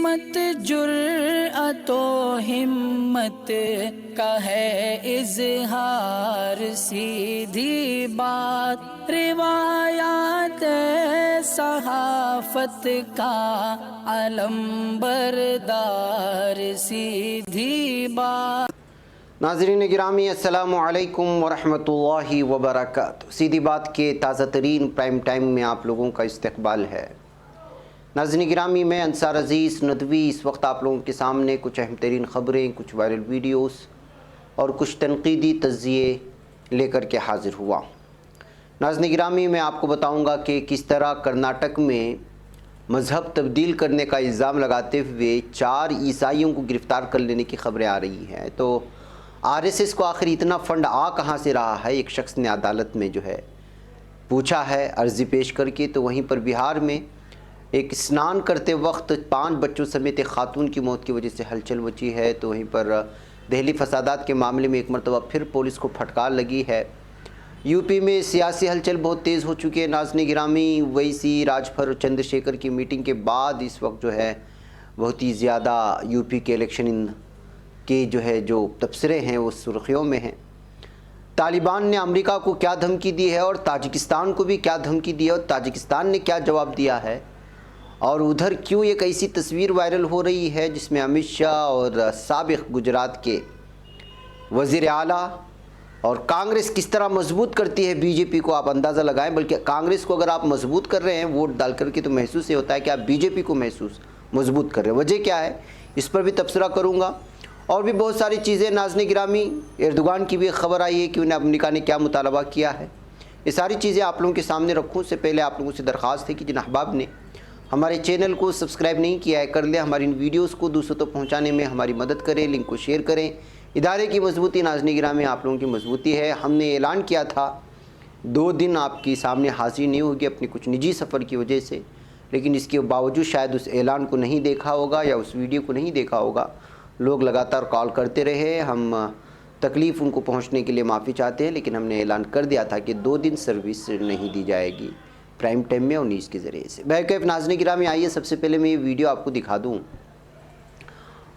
मत जुर्अतो हिम्मत का है इजहार, सीधी बात रिवायात सहाफत का अलम बरदार, सीधी बात। नाज़रीन गिरामी अस्सलामु अलैकुम वरहमतुल्लाहि वबरकातुहू। सीधी बात के ताज़ा तरीन प्राइम टाइम में आप लोगों का इस्तकबाल है। नाज़रीन गिरामी, मैं अंसार अज़ीज़ नदवी इस वक्त आप लोगों के सामने कुछ अहम तरीन ख़बरें, कुछ वायरल वीडियोस और कुछ तनकीदी तज़्ज़िये लेकर के हाज़िर हुआ। नाज़रीन गिरामी, मैं आपको बताऊँगा कि किस तरह कर्नाटक में मज़हब तब्दील करने का इल्ज़ाम लगाते हुए 4 ईसाइयों को गिरफ़्तार कर लेने की ख़बरें आ रही हैं। तो आरएसएस को आखिर इतना फ़ंड आ कहाँ से रहा है, एक शख्स ने अदालत में जो है पूछा है अर्ज़ी पेश करके। तो वहीं पर बिहार में एक स्नान करते वक्त 5 बच्चों समेत एक खातून की मौत की वजह से हलचल मची है। तो वहीं पर दहली फसादात के मामले में एक मरतबा फिर पुलिस को फटकार लगी है। यूपी में सियासी हलचल बहुत तेज़ हो चुकी है। नाज़रीन गिरामी, वैसी राजभर चंद्रशेखर की मीटिंग के बाद इस वक्त जो है बहुत ही ज़्यादा यूपी के इलेक्शन के जो तबसरे हैं वो सुर्खियों में हैं। तालिबान ने अमेरिका को क्या धमकी दी है और ताजिकिस्तान को भी क्या धमकी दी है और ताजिकिस्तान ने क्या जवाब दिया है, और उधर क्यों एक ऐसी तस्वीर वायरल हो रही है जिसमें अमित शाह और साबिक़ गुजरात के वज़ीर आला और कांग्रेस किस तरह मजबूत करती है बीजेपी को, आप अंदाज़ा लगाएं। बल्कि कांग्रेस को अगर आप मजबूत कर रहे हैं वोट डाल करके तो महसूस ये होता है कि आप बीजेपी को मजबूत कर रहे हैं। वजह क्या है, इस पर भी तबसरा करूँगा। और भी बहुत सारी चीज़ें। नाज़रीन गिरामी, एर्दोगान की भी खबर आई है कि उन्हें अमेरिका ने क्या मुतालबा किया है। ये सारी चीज़ें आप लोगों के सामने रखूँ उससे पहले आप लोगों से दरख्वास्त है कि जिन अहबाब ने हमारे चैनल को सब्सक्राइब नहीं किया है कर लें। हमारी इन वीडियोस को दूसरों तक पहुंचाने में हमारी मदद करें, लिंक को शेयर करें। इदारे की मजबूती नाज़रीन गिरामी आप लोगों की मजबूती है। हमने ऐलान किया था 2 दिन आपके सामने हाजिर नहीं होगी अपनी कुछ निजी सफ़र की वजह से, लेकिन इसके बावजूद शायद उस ऐलान को नहीं देखा होगा या उस वीडियो को नहीं देखा होगा। लोग लगातार कॉल करते रहे, हम तकलीफ़ उनको पहुंचने के लिए माफ़ी चाहते हैं, लेकिन हमने ऐलान कर दिया था कि 2 दिन सर्विस नहीं दी जाएगी प्राइम टाइम में और न्यूज़ के ज़रिए से। बैकैफ नाज़रीन गिरामी, आइए सबसे पहले मैं ये वीडियो आपको दिखा दूँ,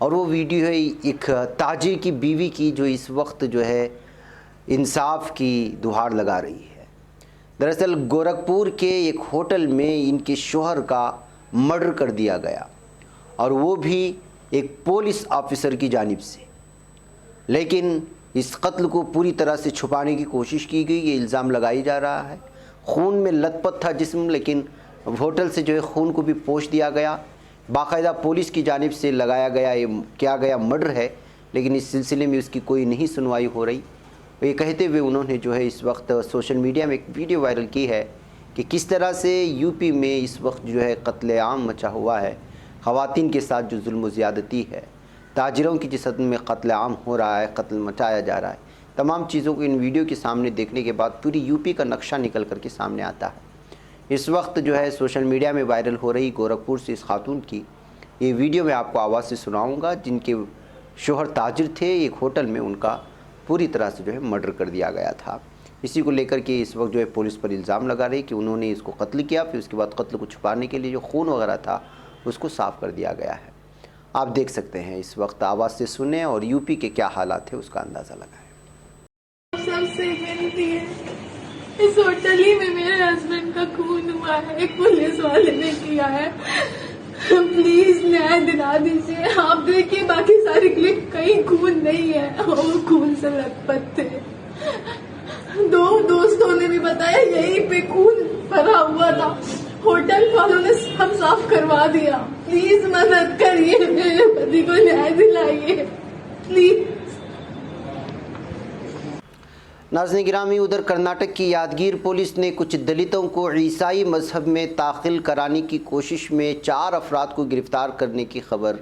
और वो वीडियो है एक ताजिर की बीवी की जो इस वक्त जो है इंसाफ की दुहार लगा रही है। दरअसल गोरखपुर के एक होटल में इनके शौहर का मर्डर कर दिया गया, और वो भी एक पुलिस ऑफिसर की जानिब से। लेकिन इस कत्ल को पूरी तरह से छुपाने की कोशिश की गई, ये इल्ज़ाम लगाई जा रहा है। खून में लथपथ था जिस्म, लेकिन होटल से जो है खून को भी पोंछ दिया गया। बाकायदा पुलिस की जानिब से लगाया गया ये किया गया मर्डर है, लेकिन इस सिलसिले में उसकी कोई नहीं सुनवाई हो रही। ये कहते हुए उन्होंने जो है इस वक्त सोशल मीडिया में एक वीडियो वायरल की है कि किस तरह से यूपी में इस वक्त जो है कत्ले-आम मचा हुआ है, ख़वातीन के साथ जो जुल्म ज़्यादती है, ताजिरों की जिस हद में कत्ले-आम हो रहा है, कत्ल मचाया जा रहा है। तमाम चीज़ों को इन वीडियो के सामने देखने के बाद पूरी यूपी का नक्शा निकल कर के सामने आता है। इस वक्त जो है सोशल मीडिया में वायरल हो रही गोरखपुर से इस खातून की ये वीडियो मैं आपको आवाज़ से सुनाऊंगा, जिनके शोहर ताजिर थे। एक होटल में उनका पूरी तरह से जो है मर्डर कर दिया गया था। इसी को लेकर के इस वक्त जो है पुलिस पर इल्ज़ाम लगा रही कि उन्होंने इसको कत्ल किया, फिर उसके बाद कत्ल को छुपाने के लिए जो खून वगैरह था उसको साफ़ कर दिया गया है। आप देख सकते हैं, इस वक्त आवाज़ से सुने और यूपी के क्या हालात है उसका अंदाज़ा लगाएं। सबसे विनती है, इस होटल ही में मेरे हस्बैंड का खून हुआ है, एक पुलिस वाले ने किया है। प्लीज न्याय दिला दीजिए। आप देखिए बाकी सारी क्लिप, कहीं खून नहीं है, वो खून से लथपथ थे। 2 दोस्तों ने भी बताया यहीं पे खून भरा हुआ था, होटल वालों ने सब साफ करवा दिया। प्लीज मदद करिए, मेरे पति को न्याय दिलाइए प्लीज। नाज़रीन गिरामी, उधर कर्नाटक की यादगीर पुलिस ने कुछ दलितों को ईसाई मजहब में दाखिल कराने की कोशिश में 4 अफराद को गिरफ़्तार करने की खबर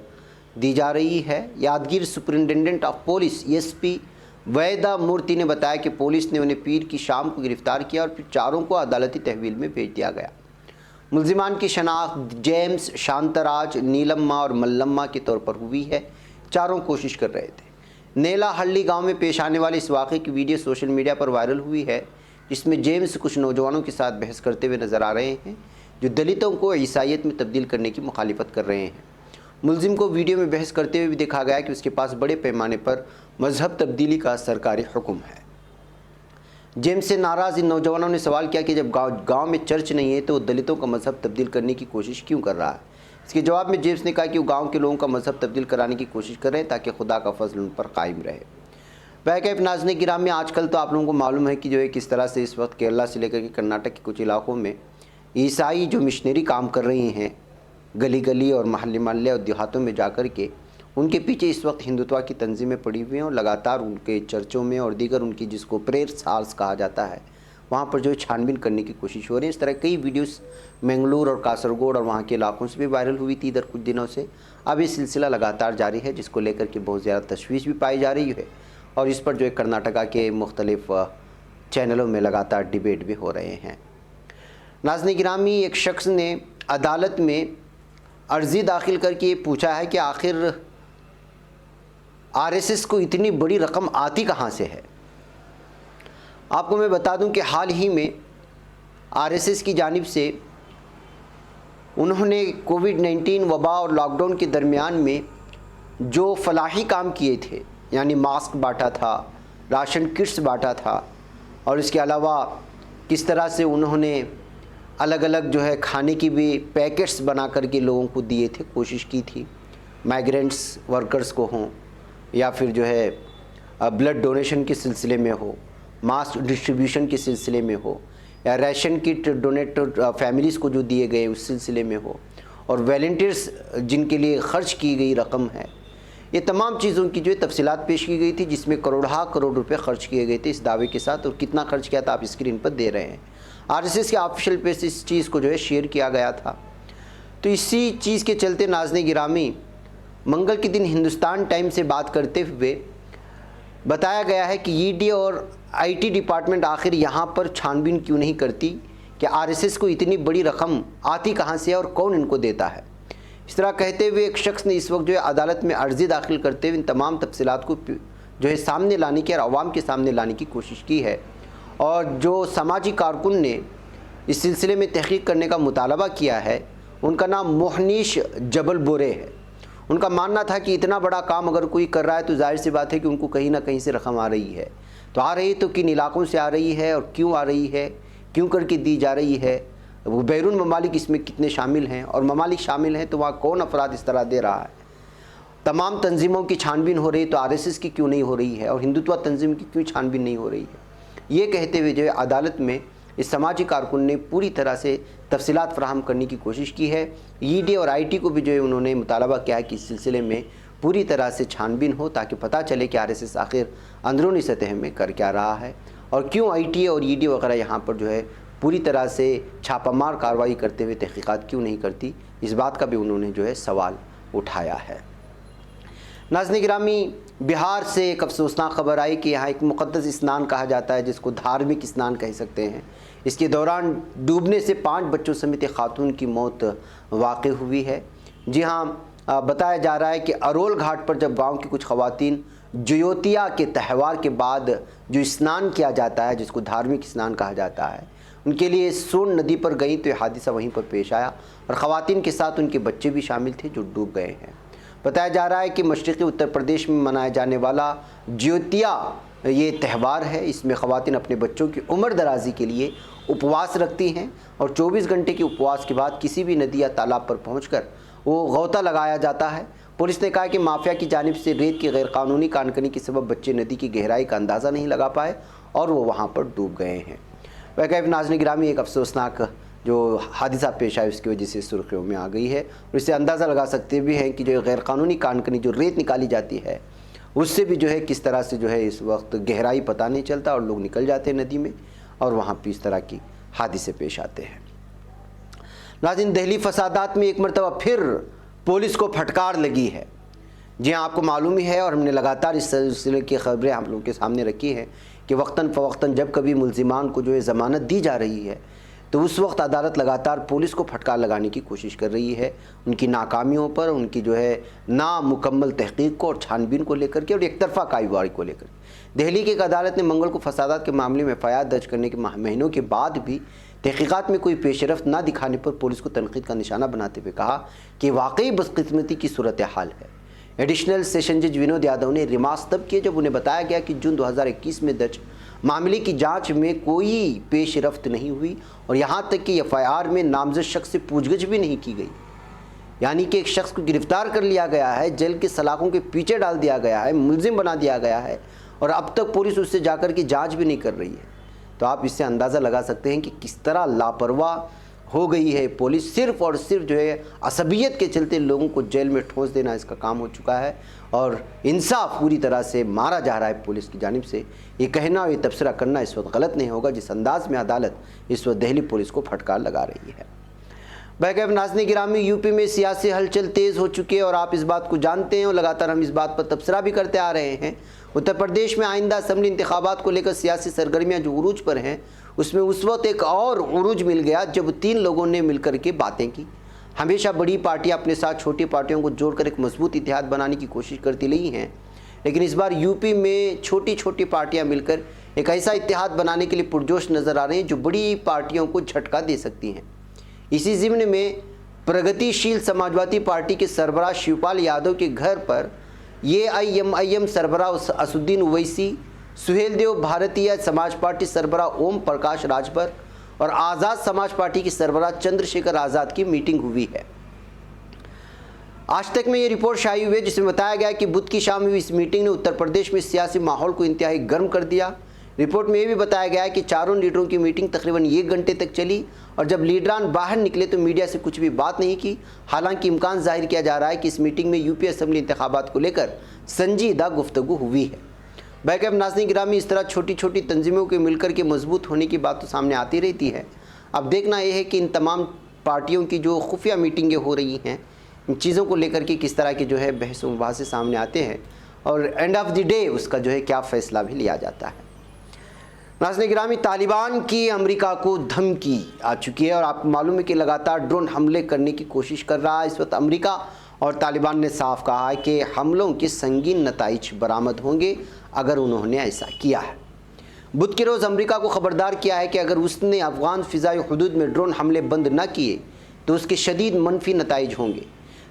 दी जा रही है। Yadgir superintendent of police SP Vaida Murthy ने बताया कि पुलिस ने उन्हें पीर की शाम को गिरफ़्तार किया और फिर चारों को अदालती तहवील में भेज दिया गया। मुलजिमान की शनाख्त जेम्स, शांतराज, नीलम्मा और मल्लम्मा के तौर पर हुई है। चारों कोशिश कर रहे थे। नेला हल्ली गांव में पेश आने वाले इस वाक़े की वीडियो सोशल मीडिया पर वायरल हुई है, जिसमें जेम्स कुछ नौजवानों के साथ बहस करते हुए नज़र आ रहे हैं जो दलितों को ईसाइयत में तब्दील करने की मुखालिफत कर रहे हैं। मुलजिम को वीडियो में बहस करते हुए भी देखा गया कि उसके पास बड़े पैमाने पर मजहब तब्दीली का सरकारी हुक्म है। जेम्स से नाराज़ इन नौजवानों ने सवाल किया कि जब गांव में चर्च नहीं है तो वो दलितों का मजहब तब्दील करने की कोशिश क्यों कर रहा है। इसके जवाब में जेम्स ने कहा कि वो गांव के लोगों का मजहब तब्दील कराने की कोशिश कर रहे हैं ताकि खुदा का फजल उन पर कायम रहे। वह नाज़रीन गिरामी, आजकल तो आप लोगों को मालूम है कि जो है किस तरह से इस वक्त केरला से लेकर के कर्नाटक के कुछ इलाकों में ईसाई जो मिशनरी काम कर रही हैं, गली गली और महल्ले महल्ले और देहातों में जा कर के उनके पीछे इस वक्त हिंदुत्व की तंजीमें पड़ी हुई हैं और लगातार उनके चर्चों में और दीगर उनकी जिसको प्रेयर हाल्स कहा जाता है वहाँ पर जो छानबीन करने की कोशिश हो रही है। इस तरह कई वीडियोस मंगलूर और कासरगोड और वहाँ के इलाकों से भी वायरल हुई थी इधर कुछ दिनों से। अब ये सिलसिला लगातार जारी है जिसको लेकर के बहुत ज़्यादा तशवीश भी पाई जा रही है और इस पर जो है कर्नाटका के मुख्तलिफ चैनलों में लगातार डिबेट भी हो रहे हैं। नाज़रीन गिरामी, एक शख्स ने अदालत में अर्ज़ी दाखिल करके पूछा है कि आखिर आरएसएस को इतनी बड़ी रकम आती कहाँ से है। आपको मैं बता दूं कि हाल ही में आरएसएस की जानिब से उन्होंने कोविड-19 वबा और लॉकडाउन के दरमियान में जो फलाही काम किए थे, यानी मास्क बांटा था, राशन किट्स बांटा था और इसके अलावा किस तरह से उन्होंने अलग अलग जो है खाने की भी पैकेट्स बना करके लोगों को दिए थे, कोशिश की थी माइग्रेंट्स वर्कर्स को हों या फिर जो है ब्लड डोनेशन के सिलसिले में हो, मास्क डिस्ट्रीब्यूशन के सिलसिले में हो या राशन किट डोनेट फैमिलीज़ को जो दिए गए उस सिलसिले में हो और वॉलंटियर्स जिनके लिए ख़र्च की गई रकम है, ये तमाम चीज़ों की जो है तफसीलात पेश की गई थी जिसमें करोड़ रुपए खर्च किए गए थे इस दावे के साथ। और कितना खर्च किया था आप स्क्रीन पर दे रहे हैं। आरएसएस के ऑफिशियल पेज से इस चीज़ को जो है शेयर किया गया था। तो इसी चीज़ के चलते नाज़रीन गिरामी, मंगल के दिन हिंदुस्तान टाइम्स से बात करते हुए बताया गया है कि ईडी और आईटी डिपार्टमेंट आखिर यहाँ पर छानबीन क्यों नहीं करती कि आरएसएस को इतनी बड़ी रकम आती कहाँ से और कौन इनको देता है। इस तरह कहते हुए एक शख्स ने इस वक्त जो है अदालत में अर्ज़ी दाखिल करते हुए इन तमाम तफसीलात को जो है सामने लाने की और आवाम के सामने लाने की कोशिश की है। और जो समाजी कारकुन ने इस सिलसिले में तहकीक करने का मुतालबा किया है उनका नाम मोहनीश जबल बोरे है। उनका मानना था कि इतना बड़ा काम अगर कोई कर रहा है तो जाहिर सी बात है कि उनको कहीं ना कहीं से रकम आ रही है। तो आ रही तो किन इलाकों से आ रही है और क्यों आ रही है, क्यों करके दी जा रही है, वो बैरून ममालिक इसमें कितने शामिल हैं और ममालिक शामिल हैं तो वहाँ कौन अफराद इस तरह दे रहा है। तमाम तंजीमों की छानबीन हो रही है तो आरएसएस की क्यों नहीं हो रही है और हिंदुत्व तंजीम की क्यों छानबीन नहीं हो रही है। ये कहते हुए जो है अदालत में इस समाजी कारकुन ने पूरी तरह से तफसीलात फराहम करने की कोशिश की है। ईडी और आईटी को भी जो है उन्होंने मुतालबा किया है कि इस सिलसिले में पूरी तरह से छानबीन हो ताकि पता चले कि आरएसएस आखिर अंदरूनी सतह में कर क्या रहा है और क्यों आईटी और ईडी वगैरह यहाँ पर जो है पूरी तरह से छापामार कार्रवाई करते हुए तहकीकात क्यों नहीं करती। इस बात का भी उन्होंने जो है सवाल उठाया है। नाज़रीन गिरामी, बिहार से एक अफसोसनाक खबर आई कि यहाँ एक मुक़द्दस स्नान कहा जाता है जिसको धार्मिक स्नान कह सकते हैं। इसके दौरान डूबने से 5 बच्चों समेत एक खातून की मौत वाक़ई हुई है। जी हाँ, बताया जा रहा है कि अरोल घाट पर जब गांव की कुछ ख़वातीन जयोतिया के त्यौहार के बाद जो स्नान किया जाता है जिसको धार्मिक स्नान कहा जाता है उनके लिए सोन नदी पर गई तो यह हादसा वहीं पर पेश आया और ख़वातीन के साथ उनके बच्चे भी शामिल थे जो डूब गए हैं। बताया जा रहा है कि मशरक़ी उत्तर प्रदेश में मनाया जाने वाला ज्योतिया ये त्यौहार है। इसमें ख़वातीन अपने बच्चों की उम्र दराजी के लिए उपवास रखती हैं और 24 घंटे के उपवास के बाद किसी भी नदी या तालाब पर पहुंचकर वो गौता लगाया जाता है। पुलिस ने कहा कि माफिया की जानिब से रेत की गैरकानूनी कानकनी के सबब बच्चे नदी की गहराई का अंदाज़ा नहीं लगा पाए और वो वहाँ पर डूब गए हैं। वह नाज़रीन गिरामी, एक अफसोसनाक जो हादसा पेश आया उसकी वजह से सुर्खियों में आ गई है और इससे अंदाज़ा लगा सकते भी हैं कि जो गैरकानूनी कानकनी जो रेत निकाली जाती है उससे भी जो है किस तरह से जो है इस वक्त गहराई पता नहीं चलता और लोग निकल जाते हैं नदी में और वहाँ पर इस तरह की हादसे पेश आते हैं। नाज़रीन, दिल्ली फसादात में एक मरतबा फिर पुलिस को फटकार लगी है। जी हाँ, आपको मालूम ही है और हमने लगातार इस सिलसिले की खबरें आप लोगों के सामने रखी हैं कि वक्तन फ़वक्तन जब कभी मुल्ज़िमान को जो है ज़मानत दी जा रही है तो उस वक्त अदालत लगातार पुलिस को फटकार लगाने की कोशिश कर रही है उनकी नाकामियों पर, उनकी जो है नामुकम्मल तहक़ीक़ को और छानबीन को लेकर के और एक तरफ़ा कार्रवाई को लेकर। दिल्ली की एक अदालत ने मंगल को फसादात के मामले में एफ़आईआर दर्ज करने के महीनों के बाद भी तहकीकात में कोई पेशरफ्त ना दिखाने पर पुलिस को तनकीद का निशाना बनाते हुए कहा कि वाकई बदकिस्मती की सूरत हाल है। एडिशनल सेशन जज विनोद यादव ने रिमार्क्स तब किए जब उन्हें बताया गया कि जून 2021 में दर्ज मामले की जांच में कोई पेशरफ्त नहीं हुई और यहां तक कि एफआईआर में नामजद शख्स से पूछगछ भी नहीं की गई। यानी कि एक शख्स को गिरफ्तार कर लिया गया है, जेल के सलाखों के पीछे डाल दिया गया है, मुलजिम बना दिया गया है और अब तक पुलिस उससे जाकर की जांच भी नहीं कर रही है। तो आप इससे अंदाज़ा लगा सकते हैं कि किस तरह लापरवाह हो गई है पुलिस। सिर्फ और सिर्फ जो है असबियत के चलते लोगों को जेल में ठोस देना इसका काम हो चुका है और इंसाफ पूरी तरह से मारा जा रहा है पुलिस की जानिब से। ये कहना और ये तबसरा करना इस वक्त गलत नहीं होगा जिस अंदाज में अदालत इस वक्त दिल्ली पुलिस को फटकार लगा रही है। बैकअप नाज़रीन गिरामी, यूपी में सियासी हलचल तेज़ हो चुकी है और आप इस बात को जानते हैं और लगातार हम इस बात पर तबसरा भी करते आ रहे हैं। उत्तर प्रदेश में आइंदा असम्बली इंतखाबात को लेकर सियासी सरगर्मियां जो उरूज पर हैं, उसमें उस वक्त एक और उरूज मिल गया जब 3 लोगों ने मिलकर के बातें की। हमेशा बड़ी पार्टियां अपने साथ छोटी पार्टियों को जोड़कर एक मजबूत इत्तेहाद बनाने की कोशिश करती रही हैं, लेकिन इस बार यूपी में छोटी छोटी पार्टियां मिलकर एक ऐसा इत्तेहाद बनाने के लिए पुरजोश नज़र आ रही हैं जो बड़ी पार्टियों को झटका दे सकती हैं। इसी ज़िम्न में प्रगतिशील समाजवादी पार्टी के सरबराह शिवपाल यादव के घर पर AIMIM सरबराह असुद्दीन ओवैसी, सुहेलदेव भारतीय समाज पार्टी सरबराह ओम प्रकाश राजभर और आज़ाद समाज पार्टी की सरबराह चंद्रशेखर आज़ाद की मीटिंग हुई है। आज तक में ये रिपोर्ट शाये हुई है जिसमें बताया गया कि बुध की शाम हुई इस मीटिंग ने उत्तर प्रदेश में सियासी माहौल को इंतहाई गर्म कर दिया। रिपोर्ट में ये भी बताया गया है कि चारों लीडरों की मीटिंग तकरीबन 1 घंटे तक चली और जब लीडरान बाहर निकले तो मीडिया से कुछ भी बात नहीं की। हालांकि इम्कान जाहिर किया जा रहा है कि इस मीटिंग में यूपी असम्बली इंतखाबात को लेकर संजीदा गुफ्तगू हुई है। बैकअप नाज़रीन गिरामी, इस तरह छोटी छोटी तंजीमों के मिलकर के मजबूत होने की बात तो सामने आती रहती है। अब देखना यह है कि इन तमाम पार्टियों की जो खुफिया मीटिंगें हो रही हैं, इन चीज़ों को लेकर के किस तरह के जो है बहस व मुबाहसे सामने आते हैं और एंड ऑफ द डे उसका जो है क्या फ़ैसला भी लिया जाता है। नाज़रीन गिरामी, तालिबान की अमेरिका को धमकी आ चुकी है और आपको मालूम है कि लगातार ड्रोन हमले करने की कोशिश कर रहा है इस वक्त अमेरिका, और तालिबान ने साफ कहा है कि हमलों के संगीन नताइज बरामद होंगे अगर उन्होंने ऐसा किया है। बुध के रोज़ अमेरिका को ख़बरदार किया है कि अगर उसने अफ़गान फ़िज़ाई हुदूद में ड्रोन हमले बंद न किए तो उसके शदीद मनफी नताइज होंगे।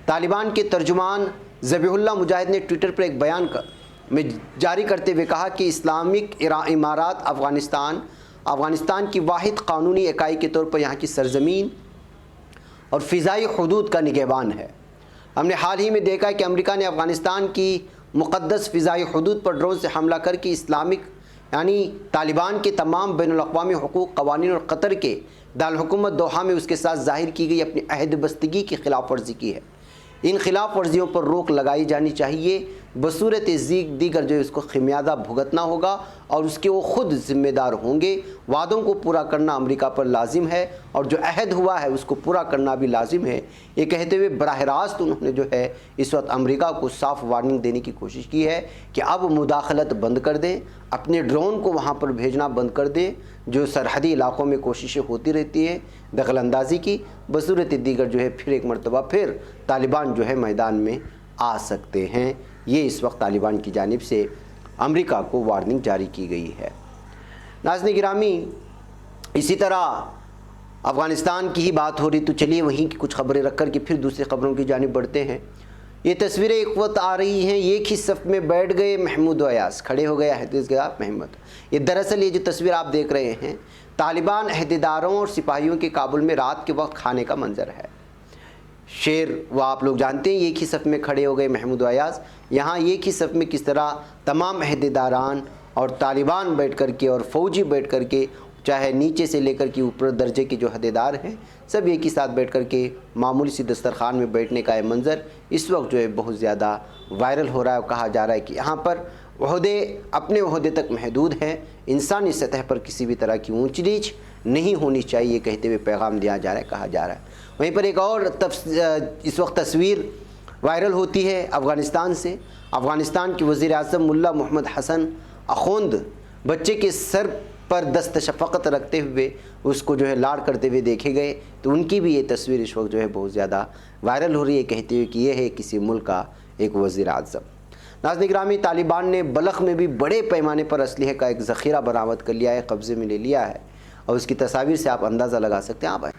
तालिबान के तर्जुमान ज़बीहुल्लाह मुजाहिद ने ट्विटर पर एक बयान में जारी करते हुए कहा कि इस्लामिक इमारात अफ़गानिस्तान की वाहिद क़ानूनी इकाई के तौर पर यहाँ की सरज़मीन और फ़िज़ाई हुदूद का निगहबान है। हमने हाल ही में देखा कि अमेरिका ने अफ़गानिस्तान की मुक़द्दस फ़िज़ाई हुदूद पर ड्रोन से हमला करके इस्लामिक यानी तालिबान के तमाम बैनुल-अक़वामी हुकूक़, क़वानीन और कतर के दारुल-हुकूमत दोहा में उसके साथ ज़ाहिर की गई अपनी अहद बस्तगी की खिलाफ वर्जी की है। इन खिलाफ वर्जियों पर रोक लगाई जानी चाहिए, बसूरत दीगर जो है उसको खमियाजा भुगतना होगा और उसके वो ख़ुद ज़िम्मेदार होंगे। वादों को पूरा करना अमेरिका पर लाजिम है और जो अहद हुआ है उसको पूरा करना भी लाजिम है। ये कहते हुए बराह रास्त उन्होंने जो है इस वक्त अमेरिका को साफ वार्निंग देने की कोशिश की है कि अब मुदाखलत बंद कर दें, अपने ड्रोन को वहाँ पर भेजना बंद कर दें। जो सरहदी इलाक़ों में कोशिशें होती रहती है दखल अंदाजी की, बसूरत दीगर जो है फिर एक मरतबा फिर तालिबान जो है मैदान में आ सकते हैं। ये इस वक्त तालिबान की जानिब से अमेरिका को वार्निंग जारी की गई है। नाज़रीन गिरामी, इसी तरह अफ़गानिस्तान की ही बात हो रही तो चलिए वहीं की कुछ खबरें रख कर के फिर दूसरी खबरों की जानिब बढ़ते हैं। ये तस्वीरें एक वक्त आ रही हैं, एक ही सफ़ में बैठ गए महमूद अयाज, खड़े हो गए अहदेदार महमूद। ये दरअसल ये जो तस्वीर आप देख रहे हैं तालिबान अहदेदारों और सिपाहियों के काबुल में रात के वक्त खाने का मंजर है। शेर वो आप लोग जानते हैं, एक ही सफ़ में खड़े हो गए महमूद अयाज। यहाँ एक ही सफ़ में किस तरह तमाम अहदेदारान और तालिबान बैठ कर के और फ़ौजी बैठ कर के, चाहे नीचे से लेकर के ऊपर दर्जे के जो अहदेदार हैं, सब एक ही साथ बैठ कर के मामूली सी दस्तरखान में बैठने का ये मंज़र इस वक्त जो है बहुत ज़्यादा वायरल हो रहा है। और कहा जा रहा है कि यहाँ पर ओहदे अपने ओहदे तक महदूद हैं, इंसानी सतह पर किसी भी तरह की ऊंच नीच नहीं होनी चाहिए कहते हुए पैगाम दिया जा रहा है, कहा जा रहा है। वहीं पर एक और इस वक्त तस्वीर वायरल होती है अफ़गानिस्तान से। अफ़गानिस्तान के वज़ीर आज़म मुल्ला मोहम्मद हसन अखोंद बच्चे के सर पर दस्त शफ़क़त रखते हुए उसको जो है लाड़ करते हुए देखे गए, तो उनकी भी ये तस्वीर इस वक्त जो है बहुत ज़्यादा वायरल हो रही है कहते हुए कि ये है किसी मुल्क का एक वज़ीर आज़म। नाज़रीन गिरामी, तालिबान ने बलख में भी बड़े पैमाने पर असलहे का एक ज़ख़ीरा बरामद कर लिया है, कब्ज़े में ले लिया है और उसकी तस्वीर से आप अंदाज़ा लगा सकते हैं। आप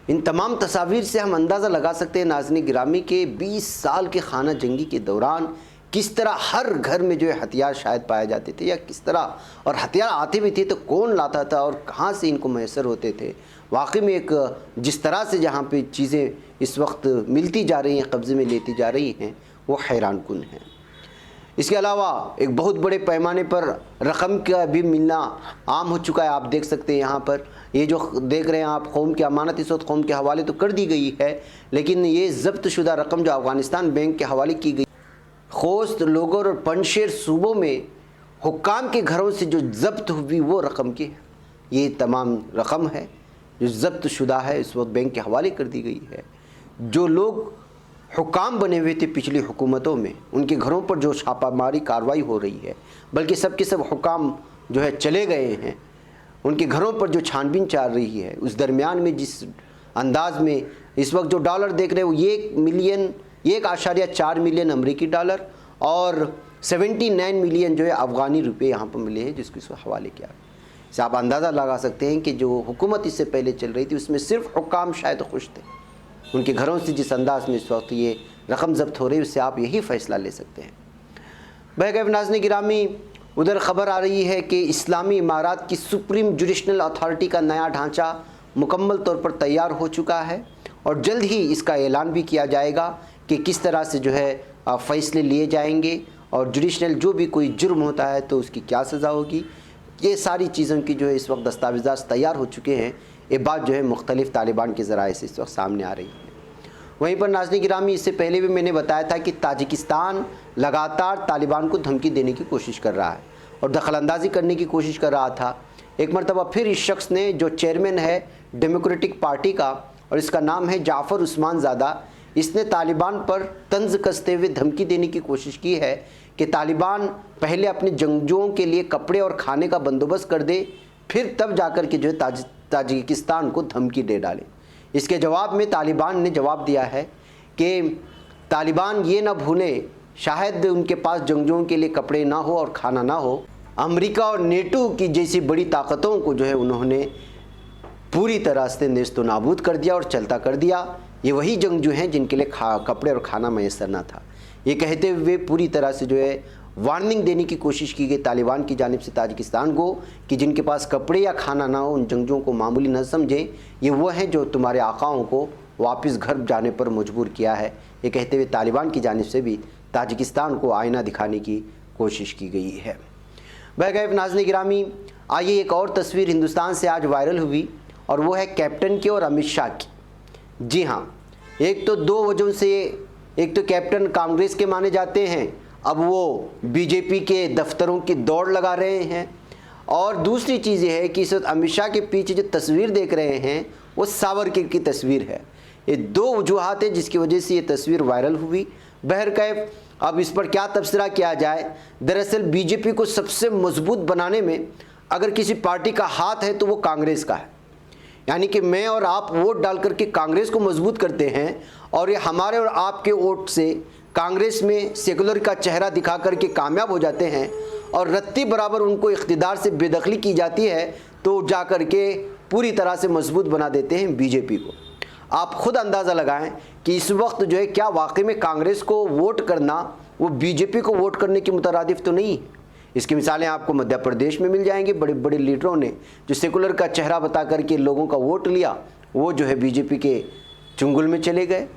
इन तमाम तस्वीर से हम अंदाज़ा लगा सकते हैं नाज़रीन गिरामी के 20 साल के खाना जंगी के दौरान किस तरह हर घर में जो है हथियार शायद पाए जाते थे, या किस तरह, और हथियार आते भी थे तो कौन लाता था और कहाँ से इनको मैसर होते थे। वाकई में एक जिस तरह से जहाँ पे चीज़ें इस वक्त मिलती जा रही हैं, कब्ज़े में लेती जा रही हैं, वो हैरान कुन है। इसके अलावा एक बहुत बड़े पैमाने पर रकम का भी मिलना आम हो चुका है। आप देख सकते हैं यहाँ पर ये जो देख रहे हैं आप, कौम की अमानत इस वक्त कौम के हवाले तो कर दी गई है, लेकिन ये जब्त शुदा रकम जो अफ़गानिस्तान बैंक के हवाले की गई, खोस्त लोगोर और पंजशेर सूबों में हुक्काम के घरों से जो जब्त हुई वो रकम की है, ये तमाम रकम है जो जब्त शुदा है, इस वक्त बैंक के हवाले कर दी गई है। जो लोग हुक्काम बने हुए थे पिछली हुकूमतों में, उनके घरों पर जो छापामारी कार्रवाई हो रही है, बल्कि सब के सब हुक्काम जो है चले गए हैं, उनके घरों पर जो छानबीन चल रही है, उस दरमियान में जिस अंदाज में इस वक्त जो डॉलर देख रहे हो, 1.4 मिलियन अमरीकी डॉलर और 79 मिलियन जो है अफ़गानी रुपये यहाँ पर मिले हैं, जिसको इसको हवाले किया। इससे आप अंदाज़ा लगा सकते हैं कि जो हुकूमत इससे पहले चल रही थी उसमें सिर्फ हुक्काम शायद खुश थे। उनके घरों से जिस अंदाज में इस वक्त ये रकम जब्त हो रही है, उससे आप यही फ़ैसला ले सकते हैं। बहरकैफ नाज़रीन गिरामी, उधर ख़बर आ रही है कि इस्लामी इमारात की सुप्रीम जुडिशनल अथॉरिटी का नया ढांचा मुकम्मल तौर पर तैयार हो चुका है और जल्द ही इसका ऐलान भी किया जाएगा कि किस तरह से जो है फ़ैसले लिए जाएंगे और जुडिशनल जो भी कोई जुर्म होता है तो उसकी क्या सज़ा होगी। ये सारी चीज़ों की जो है इस वक्त दस्तावेज़ात तैयार हो चुके हैं। ये बात जो है मुख्तलिफ़ तालिबान के ज़राए से इस वक्त सामने आ रही है। वहीं पर नाज़रीन गिरामी, इससे पहले भी मैंने बताया था कि ताजिकिस्तान लगातार तालिबान को धमकी देने की कोशिश कर रहा है और दखलंदाजी करने की कोशिश कर रहा था। एक मरतबा फिर इस शख्स ने, जो चेयरमैन है डेमोक्रेटिक पार्टी का और इसका नाम है जाफ़र उस्मान ज़ादा, इसने तालिबान पर तंज कसते हुए धमकी देने की कोशिश की है कि तालिबान पहले अपने जंगजुओं के लिए कपड़े और खाने का बंदोबस्त कर दे, फिर तब जाकर के जो है ताजिकिस्तान को धमकी दे डाले। इसके जवाब में तालिबान ने जवाब दिया है कि तालिबान ये ना भूलें, शायद उनके पास जंगजुओं के लिए कपड़े ना हो और खाना ना हो, अमेरिका और नेटो की जैसी बड़ी ताकतों को जो है उन्होंने पूरी तरह से नेस्त नाबूद कर दिया और चलता कर दिया। ये वही जंगजू हैं जिनके लिए कपड़े और खाना मैसर ना था। ये कहते हुए पूरी तरह से जो है वार्निंग देने की कोशिश की गई तालिबान की जानिब से ताजिकिस्तान को कि जिनके पास कपड़े या खाना ना हो, उन जंगजुओं को मामूली न समझें, ये वो हैं जो तुम्हारे आकाओं को वापस घर जाने पर मजबूर किया है। ये कहते हुए तालिबान की जानिब से भी ताजिकिस्तान को आईना दिखाने की कोशिश की गई है। बहरकैफ नाज़रीन गिरामी, आइए एक और तस्वीर हिंदुस्तान से आज वायरल हुई और वो है कैप्टन की और अमित शाह की। जी हाँ, एक तो दो वजहों से, एक तो कैप्टन कांग्रेस के माने जाते हैं, अब वो बीजेपी के दफ्तरों की दौड़ लगा रहे हैं, और दूसरी चीज़ ये है कि इस वक्त अमित शाह के पीछे जो तस्वीर देख रहे हैं वो सावरकर की तस्वीर है। ये दो वजूहात हैं जिसकी वजह से ये तस्वीर वायरल हुई। बहरकैफ अब इस पर क्या तबसरा किया जाए। दरअसल बीजेपी को सबसे मजबूत बनाने में अगर किसी पार्टी का हाथ है तो वो कांग्रेस का है। यानी कि मैं और आप वोट डाल करके कांग्रेस को मजबूत करते हैं और ये हमारे और आपके वोट से कांग्रेस में सेकुलर का चेहरा दिखा करके कामयाब हो जाते हैं और रत्ती बराबर उनको इख्तिदार से बेदखली की जाती है तो जा कर के पूरी तरह से मजबूत बना देते हैं बीजेपी को। आप खुद अंदाज़ा लगाएं कि इस वक्त जो है क्या वाकई में कांग्रेस को वोट करना वो बीजेपी को वोट करने के मुतरादिफ तो नहीं है। इसकी मिसालें आपको मध्य प्रदेश में मिल जाएंगी। बड़े बड़े लीडरों ने जो सेकुलर का चेहरा बता करके लोगों का वोट लिया, वो जो है बीजेपी के चुंगल में चले गए।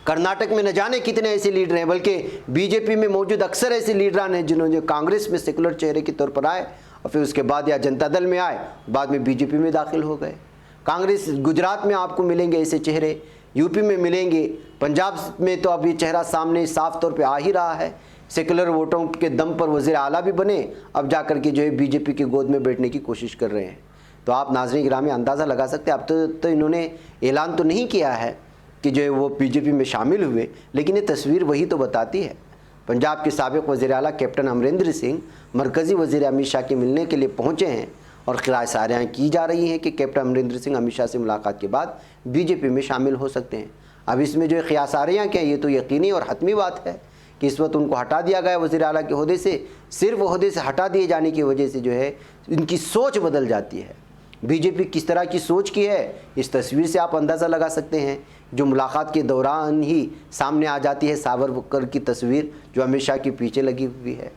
कर्नाटक में न जाने कितने ऐसे लीडर हैं, बल्कि बीजेपी में मौजूद अक्सर ऐसे लीडरान हैं जिन्होंने कांग्रेस में सेकुलर चेहरे के तौर पर आए और फिर उसके बाद या जनता दल में आए, बाद में बीजेपी में दाखिल हो गए। कांग्रेस गुजरात में आपको मिलेंगे ऐसे चेहरे, यूपी में मिलेंगे, पंजाब में तो अब ये चेहरा सामने साफ तौर पे आ ही रहा है। सेकुलर वोटों के दम पर वज़ीर आला भी बने, अब जाकर के जो है बीजेपी की गोद में बैठने की कोशिश कर रहे हैं। तो आप नाज़रीन गिरामी अंदाज़ा लगा सकते हैं। अब तो इन्होंने ऐलान तो नहीं किया है कि जो है वो बीजेपी में शामिल हुए, लेकिन ये तस्वीर वही तो बताती है। पंजाब के साबिक़ वज़ीर आला कैप्टन अमरिंदर सिंह मरकज़ी वज़ीर अमित शाह के मिलने के लिए पहुँचे हैं और खिलासारियाँ की जा रही हैं कि कैप्टन अमरिंदर सिंह अमित शाह से मुलाकात के बाद बीजेपी में शामिल हो सकते हैं। अब इसमें जो है खिलासारियाँ क्या, ये तो यकीनी और हतमी बात है कि इस वक्त उनको हटा दिया गया वज़ीर आला के ओहदे से। सिर्फ ओहदे से हटा दिए जाने की वजह से जो है इनकी सोच बदल जाती है। बीजेपी किस तरह की सोच की है इस तस्वीर से आप अंदाज़ा लगा सकते हैं, जो मुलाकात के दौरान ही सामने आ जाती है सावरकर की तस्वीर जो हमेशा के पीछे लगी हुई है।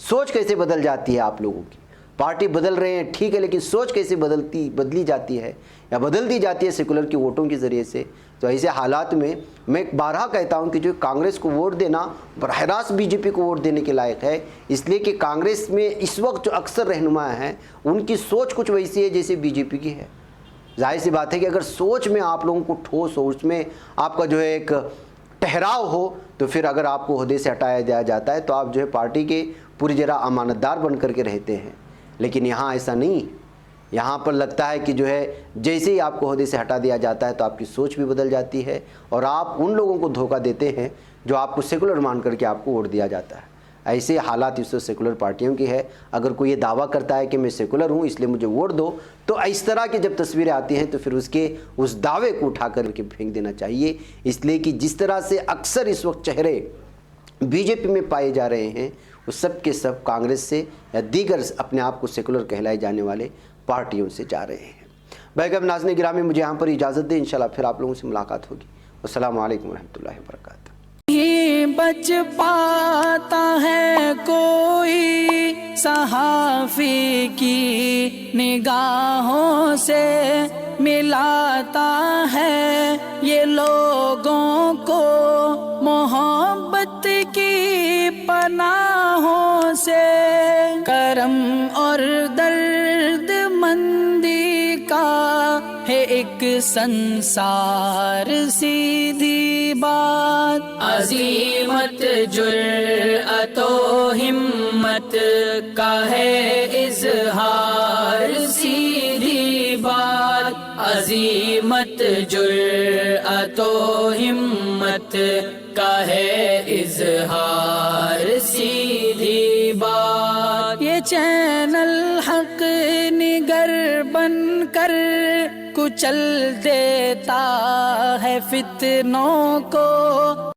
सोच कैसे बदल जाती है आप लोगों की। पार्टी बदल रहे हैं ठीक है, लेकिन सोच कैसे बदली जाती है या बदल दी जाती है सेकुलर के वोटों के ज़रिए से। तो ऐसे हालात में मैं बारहा कहता हूं कि जो कांग्रेस को वोट देना बराह रास्त बीजेपी को वोट देने के लायक है, इसलिए कि कांग्रेस में इस वक्त जो अक्सर रहनुमा हैं उनकी सोच कुछ वैसी है जैसे बीजेपी की है। जाहिर सी बात है कि अगर सोच में आप लोगों को ठोस हो, उसमें आपका जो है एक ठहराव हो, तो फिर अगर आपको ओहदे से हटाया दिया जाता है तो आप जो है पार्टी के पूरी जरा अमानतदार बन करके रहते हैं। लेकिन यहाँ ऐसा नहीं, यहाँ पर लगता है कि जो है जैसे ही आपको ओहदे से हटा दिया जाता है तो आपकी सोच भी बदल जाती है और आप उन लोगों को धोखा देते हैं जो आपको सेकुलर मान करके आपको वोट दिया जाता है। ऐसे हालात इस सेकुलर पार्टियों की है। अगर कोई ये दावा करता है कि मैं सेकुलर हूँ इसलिए मुझे वोट दो, तो इस तरह की जब तस्वीरें आती हैं तो फिर उस दावे को उठा कर के फेंक देना चाहिए। इसलिए कि जिस तरह से अक्सर इस वक्त चेहरे बीजेपी में पाए जा रहे हैं वो सब के सब कांग्रेस से या दीगर अपने आप को सेकुलर कहलाए जाने वाले पार्टियों से जा रहे हैं। बैगम नाज़रीन गिरामी, मुझे यहाँ पर इजाज़त दें, इंशाल्लाह फिर आप लोगों से मुलाकात होगी। अस्सलामु अलैकुम रहमतुल्लाहि व बरकातहू। नहीं बच पाता है कोई सहाफ़ी की निगाहों से, मिलाता है ये लोगों को मोहब्बत की पनाहों से। करम और दर्द मंदी का है एक संसार, सीधी बात अजीमत जुर्अतो हिम्मत का है इजहार, सीधी बात अजीमत जुर्अतो हिम्मत का है इजहार, सीधी बात। ये चैनल हक निगर बन कर कुचल देता है फितनों को।